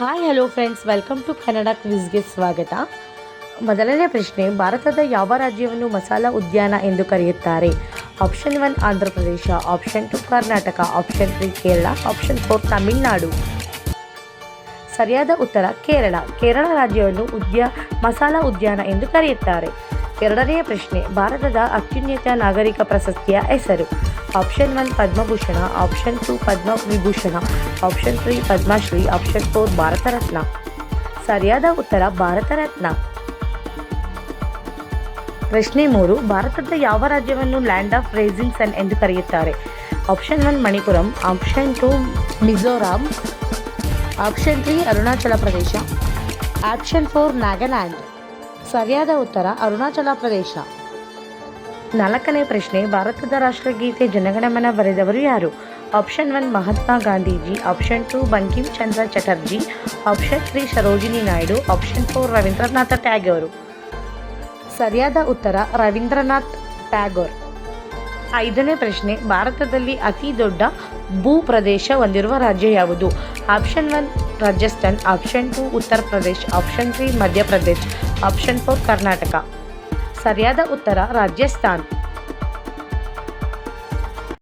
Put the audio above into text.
Hi hello friends, welcome to Kannada ಕ್ವಿಜ್ಗೆ ಸ್ವಾಗತ. ಮೊದಲನೇ ಪ್ರಶ್ನೆ, ಭಾರತದ ಯಾವ ರಾಜ್ಯವನ್ನು ಮಸಾಲಾ ಉದ್ಯಾನ ಎಂದು ಕರೆಯುತ್ತಾರೆ? Option 1 Andhra Pradesh, option 2 Karnataka, option 3 Kerala, option 4 Tamil Nadu. ಸರಿಯಾದ ಉತ್ತರ ಕೇರಳ. ಕೇರಳ ರಾಜ್ಯವನ್ನು ಮಸಾಲಾ ಉದ್ಯಾನ ಎಂದು ಕರೆಯುತ್ತಾರೆ. ಎರಡನೆಯ ಪ್ರಶ್ನೆ, ಭಾರತದ ಅತ್ಯುನ್ನತ ನಾಗರಿಕ ಪ್ರಶಸ್ತಿಯ ಹೆಸರು? Option 1 Padma Bhushan, option 2 Padma Vibhushan, option 3 Padmashri, option 4 Bharat Ratna. ಸರಿಯಾದ ಉತ್ತರ ಭಾರತ ರತ್ನ. ಪ್ರಶ್ನೆ 3, ಭಾರತದ ಯಾವ ರಾಜ್ಯವನ್ನು ಲ್ಯಾಂಡ್ ಆಫ್ ರೈಸಿಂಗ್ ಸನ್ ಎಂದು ಕರೆಯುತ್ತಾರೆ? Option 1 Manipuram, option 2 Mizoram, option 3 Arunachal Pradesh, option 4 Nagaland. ಸರಿಯಾದ ಉತ್ತರ ಅರುಣಾಚಲ ಪ್ರದೇಶ. ನಾಲ್ಕನೇ ಪ್ರಶ್ನೆ, ಭಾರತದ ರಾಷ್ಟ್ರಗೀತೆ ಜನಗಣಮನ ಬರೆದವರು ಯಾರು? ಆಪ್ಷನ್ 1 ಮಹಾತ್ಮ ಗಾಂಧೀಜಿ, ಆಪ್ಷನ್ 2 ಬಂಕಿಂ ಚಂದ್ರ ಚಟರ್ಜಿ, ಆಪ್ಷನ್ 3 ಸರೋಜಿನಿ ನಾಯ್ಡು, ಆಪ್ಷನ್ 4 ರವೀಂದ್ರನಾಥ ಟ್ಯಾಗೋರ್. ಸರಿಯಾದ ಉತ್ತರ ರವೀಂದ್ರನಾಥ್ ಟ್ಯಾಗೋರ್. ಐದನೇ ಪ್ರಶ್ನೆ, ಭಾರತದಲ್ಲಿ ಅತಿ ದೊಡ್ಡ ಭೂಪ್ರದೇಶ ಹೊಂದಿರುವ ರಾಜ್ಯ ಯಾವುದು? Option 1 Rajasthan, option 2 Uttar Pradesh, option 3 Madhya Pradesh, option 4 Karnataka. ಸರಿಯಾದ ಉತ್ತರ ರಾಜಸ್ಥಾನ್.